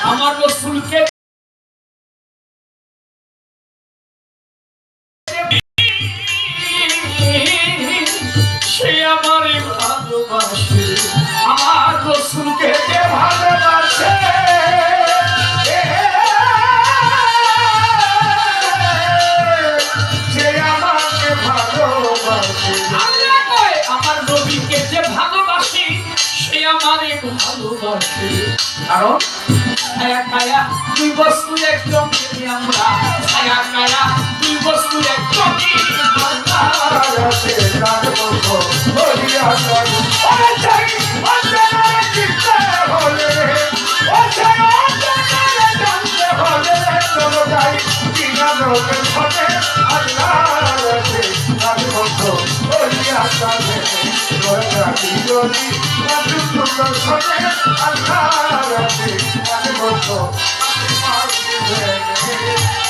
আমার রসুলকে সে আমারে ভালোবাসে, আমার রসুলকে যে ভালোবাসে সে আমাকে ভালোবাসে। আল্লাহ কয় আমার নবীকে যে ভালোবাসে সে আমারে ভালোবাসে। কারণ ছায়া কায়া দুই বস্তু একরকমই, আমরা ছায়া কায়া দুই বস্তু একরকমই।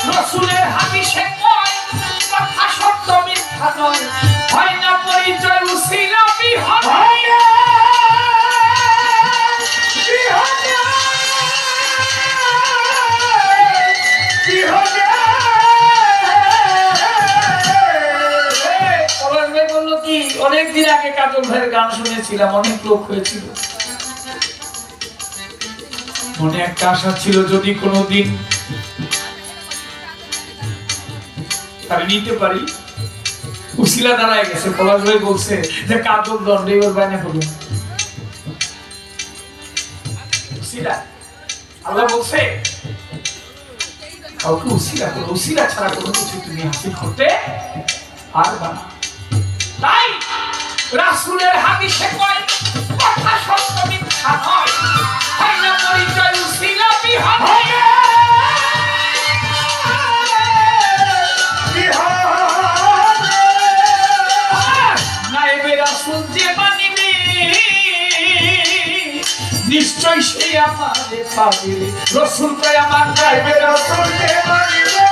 রসুলের হাদিসে কয় কথা সত্য মিথ্যা নয়, হয় না পরিচয় উসিলা বিহনে। অনেকদিন আগে কাজল ভাইয়ের গান শুনেছিলাম, অনেক লোক হয়েছিল। মনে একটা আশা ছিল যদি কোনোদিন তাকে নিতে পারি। উসিলা দাঁড়ায় গেছে, পলাশ ভাই বলছে যে কাজল দণ্ডে এবার বায়না করুন। উসিলা আল্লাহ বলছে কাউকে উসিলা করো, উসিলা ছাড়া কোনো কিছু তুমি হাসিল করতে পারবা না। তাই রাসূলের হাদিসে কয় কথা সত্য মিথ্যা নয়, হয় না পরিচয় উসিলা বিহনে। নায়েবে রাসূল যে মানিবে নিশ্চয় সে আমারে পাবে। রাসূল কয় আমার নায়েবে রাসূল যে মানিবে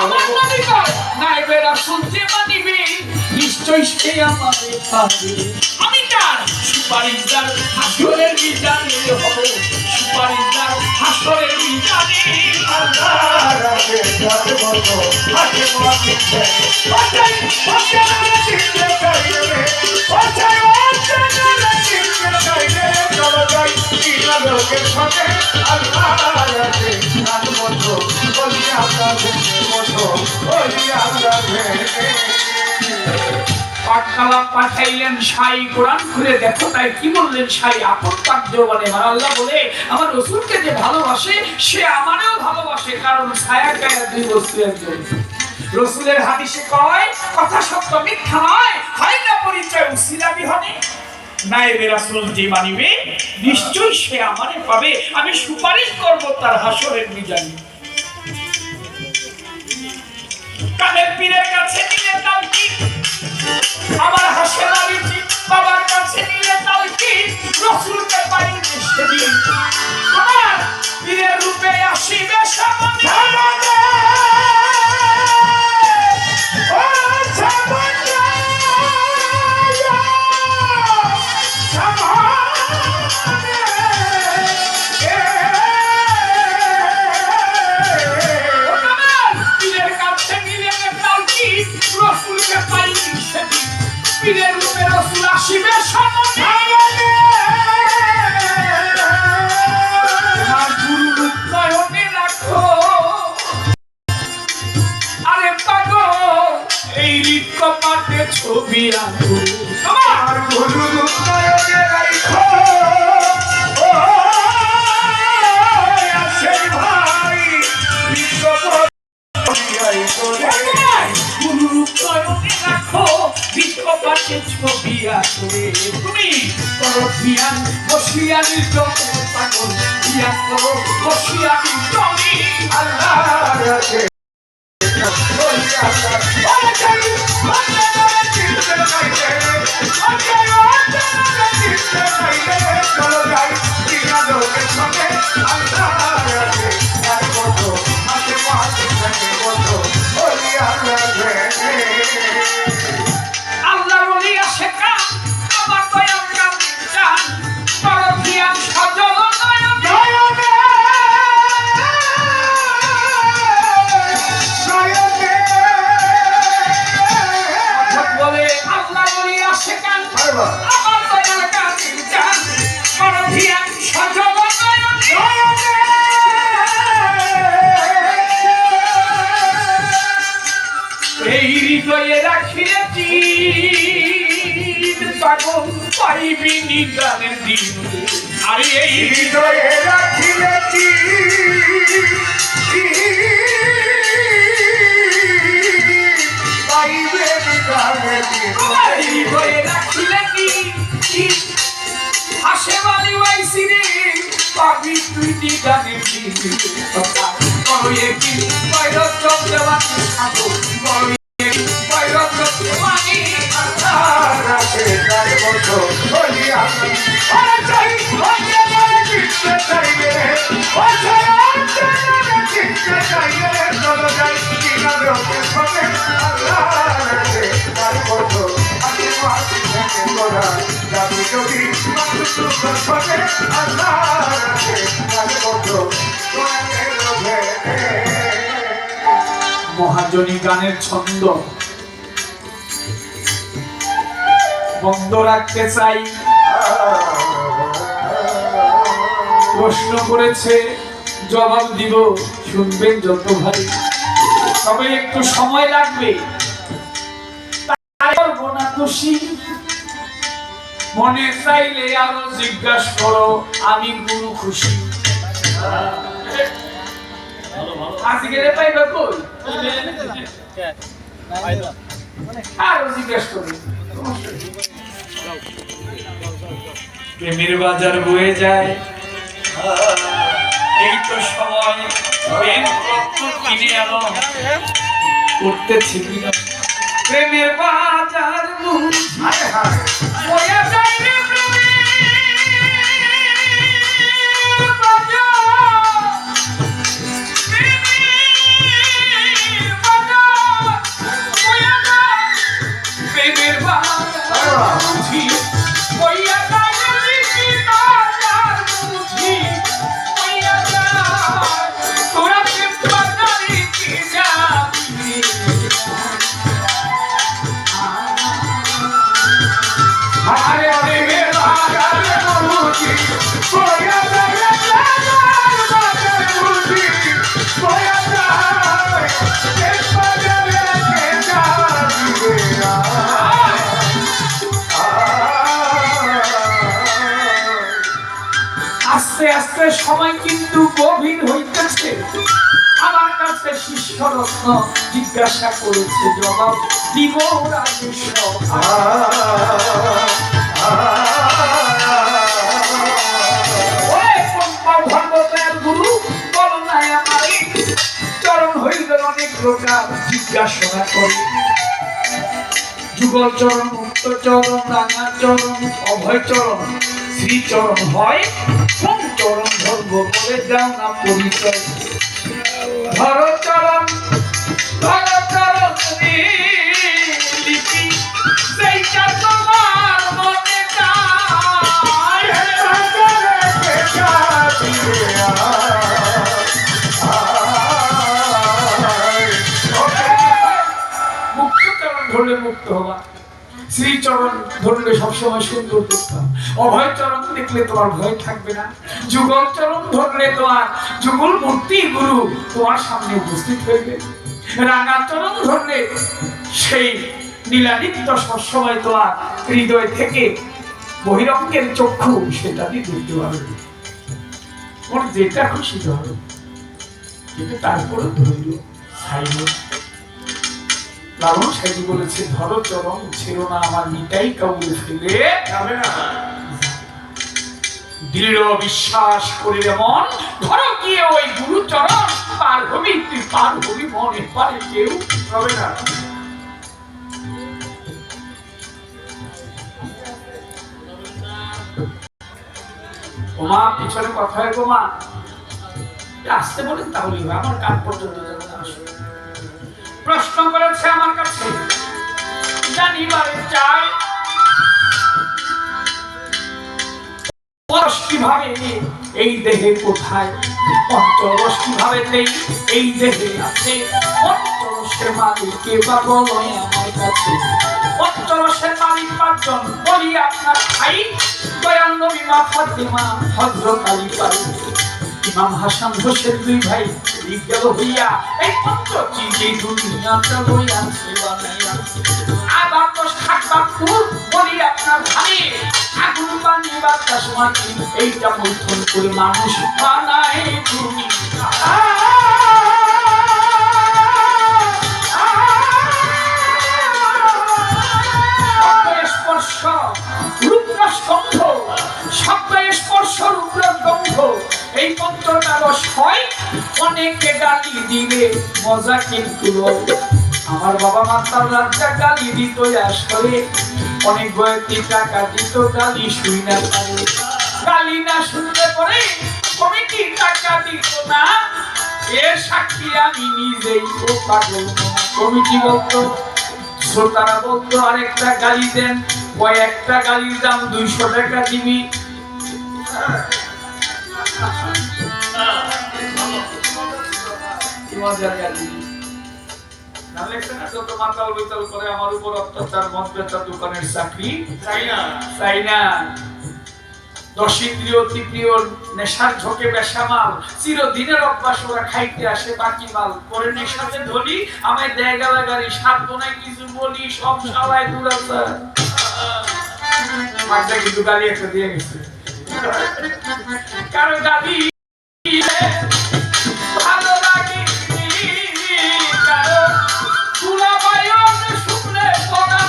আমার নবী কয় নায়েবে রাসূল যে মানিবে নিশ্চয় সে আমারে পাবে। আমি তার সুপারিশদার হাসরের মিজানে হব, সুপারিশদার হাসরের মিজানে। আল্লাহ রাখে যাতে বলবো হাতে মাটিতে বাঁচাই বাঁচাই দিলে চাইলে বাঁচাই বাঁচাই দিলে চাইলে চলো যাই কিনা লোকের সাথে। আল্লাহ রাখে যাতে বলবো বলি আমরা ভেঙে বলবো বলি আমরা ভেঙে। পাঠশালা পাঠাইলেন সাই, কোরআন খুলে দেখো তাই কি বললেন সাই আপন পাক দেওয়ানে। আল্লাহ বলে আমার রসুলকে যে ভালোবাসে সে আমারেও ভালোবাসে, কারণ ছায়া কায়া দুই বস্তু একজন। রসুলের হাদিসে কয় কথা সত্য মিথ্যা নয়, হয় না পরিচয় উসিলা বিহনে। নায়েবে রাসূল যে মানিবে নিশ্চয়ই সে আমারে পাবে, আমি সুপারিশ করব তার হাসরের মিজানে। কাদের পীরের কাছে নিয়ে তালকি আমার হাসের আলীজি, বাবার কাছে নিয়ে তালকি রাসূলকে পাইবে সেদিন। তোমার পীরের রূপে আসিবে সামনে, ও সামনে পীরের কাছে নিয়ে তালকি রাসূলকে পাইবে সেদিন। পীরের রূপে রাসূল আসিবে সামনে, আর গুরু রূপ নয়নে রাখো। আরে পাগল এই হৃদ কপাটে ছবি আঁকো, আমার গুরু রূপ নয়নে রাখো। ও আসে ভাই হৃদ কপাটে গুরু রূপ নয়নে রাখো, বিশ্ববাসী ছবি আঁকবে। তুমি করো ধ্যান বসিয়ানি জমি পাগল, ধ্যান করো বসিয়ানি জমি। আল্লাহ রাখে বলি আল্লাহ বলি আসে কান আমার দয়াল কাজির জান করধিয়ান সজল এই হৃদয়ে রাখিলে চির পাগল পাইবি নিদানের দিন আরে এই হৃদয়ে রাখিলে চির পাইবে নিদানের দিন এই হৃদয়ে রাখিলে চির আসে বালি ওয়াইসি রে পাবি তুই নিদানের দিন বড়য়ে কি বাইর চোখ দেওয়া থাকো বড়য়ে বাইর চোখ মানি আল্লাহ রাখে তার বন্ধু বলি আমি আর চাই ওকে বলে দিতে চাইলে ও ছায়া দিতে চাইলে চলো যাই কিনারে ওকে সবে আল্লাহ রাখে তার বন্ধু আমি মাটি থেকে গোরা যাবি যদি মাটি সুন্দর সবে আল্লাহ রাখে তার বন্ধু মহাজনী গানের ছন্দ বন্ধ রাখতে চাই প্রশ্ন করেছে জবাব দিব শুনবেন যত ভাই তবে একটু সময় লাগবে না খুশি মনে চাইলে আরো জিজ্ঞাসা করো আমি গুরু খুশি আজকে পাইবা কই আরো জিজ্ঞাসা করি প্রেমের বাজার বয়ে যায় এই তো সময় প্রেম রক্ত কিনে আনো করতেছি প্রেমের বাজার বয়ে যায় রে আস্তে আস্তে সময় কিন্তু গভীর হইতেছে আমার কাছে শিষ্যরত্ন জিজ্ঞাসা করেছে জবাব দিব গুরু বল নাই আমার চরণ হইল অনেক প্রকার জিজ্ঞাসা করে যুগল চরণ মুক্ত চরণ রাঙা চরণ অভয় চরণ শ্রীচরণ হয় কোন চরণ ধর্ম বলে যাও না পরিচয় ধর চরণ লিপি সেইটা তোমার মনে মুক্ত চরণ ধরলে মুক্ত হবা শ্রীচরণ ধরলে সবসময় সুন্দর দেখতাম অভয় চরণ দেখলে তোমার ভয় থাকবে না যুগল চরণ ধরলে তোমার যুগল মূর্তি গুরু তোমার সামনে উপস্থিত হইবে রাঙা চরণ ধরলে সেই নীলাদিত্য সবসময় তোমার হৃদয় থেকে বহিরঙ্গের চক্ষু সেটা দিয়ে দেখতে পারবে ওর যেটা খুশি ধরো কিন্তু তারপরে ধরল সাইল লালন সাইজি বলেছে ধরো চরণ ছিল না আমার নিটাই কাউকে ফেলে যাবে না দৃঢ় বিশ্বাস করিলে মন ধরো গিয়ে ওই গুরু চরণ পার হবি তুই পার হবি মনে পারে কেউ হবে না ওমা পিছনে কথা হয় গো মা আসতে বলেন তাহলে আমার কান পর্যন্ত প্রশ্ন করেছে আমার কাছে জানিবারে চাই কিভাবে এই দেহে কোথায় পঞ্চরস কিভাবে নেই এই দেহে আছে পঞ্চরসের মালিক কে বা বলো আমার কাছে পঞ্চরসের মালিক পাঁচজন বলি আপনার ভাই দয়াল নবী মা ফাতেমা হযরত আলী পাই ইমাম হাসান হোসেন দুই ভাই গেল হইয়া এই পঞ্চ চিজে দুনিয়াটা লইয়া বানাইয়া আবার তো সাতবাপুর বলি আপনার ভাই আগুন পানি বাতাস মাটি এইটা মন্থন করে মানুষ বানায় দুনিয়া স্পর্শ রুদ্রস্কন্ধ শব্দ স্পর্শ রুদ্রস্কন্ধ এই মন্ত্রটা রস হয় অনেকে গালি দিলে মজা কিন্তু আমার বাবা মা তার রাজা গালি দিত আসলে অনেক বয়সী টাকা দিত গালি শুই না পারে গালি না শুনতে পরে কমিটি টাকা দিত না এর সাক্ষী আমি নিজেই ও পাগল কমিটি বলতো শ্রোতারা বলতো আরেকটা গালি দেন ওই একটা গালির দাম 200 টাকা দিবি আমার উপর অত্যাচার মন্ত্রচার দোকানের চাকরি চাই না 10 ইন্দ্রিয় তৃতীয় নেশার ঝোঁকে বেশামাল চিরদিনের অভ্যাস ওরা খাইতে আসে বাকি মাল পরে নেশাতে ধরি আমায় দেয় গালাগালি সাধ্য নাই কিছু বলি সব শালায় দুরাচার মাঝে কিন্তু গালি একটা দিয়ে গেছে কারো গালি ভালো লাগে কারো তুলা বায়ন শুনলে পড়া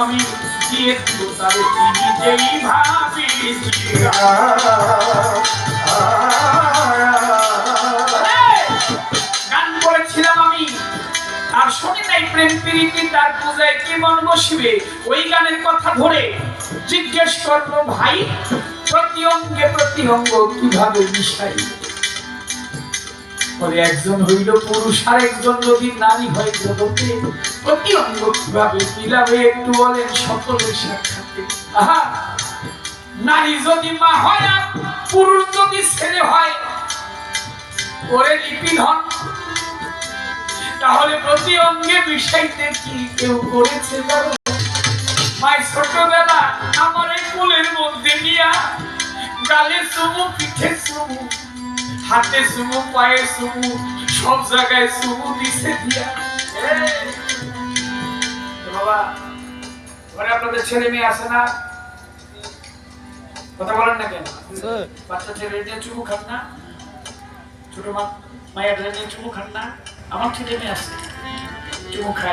আমি দিয়ে দিব তারে নিজেই ভাবি গান করেছিলাম আমি আর শুনি নাই প্রেম প্রীতি তার পূজায় কি মন বসিবে ওই গানের কথা ধরে জিজ্ঞেস করলো ভাই প্রতি অঙ্গে প্রতি অঙ্গ কিভাবে মিশাই বলে একজন হইল পুরুষ আর একজন যদি নারী হয় জগতে প্রতি অঙ্গ কিভাবে মিলাবে একটু বলেন সকলের সাক্ষাতে আহা নারী যদি মা হয় আর পুরুষ যদি ছেলে হয় ওরে লিপিধন তাহলে প্রতি অঙ্গে মিশাইতে কি কেউ করেছে জানো মাই ছোটবেলা আমার এই কোলের মধ্যে নিয়া গালে চুমু পিঠে চুমু হাতে চুমু পায়ে চুমু সব জায়গায় চুমু দিছে দিয়া বাবা ঘরে আপনাদের ছেলে মেয়ে আছে না কথা বলেন না কেন বাচ্চা ছেলে নিয়ে চুমু খান না ছোট মায়ের নিয়ে চুমু খান না আমার ছেলে মেয়ে আছে চুমু খায়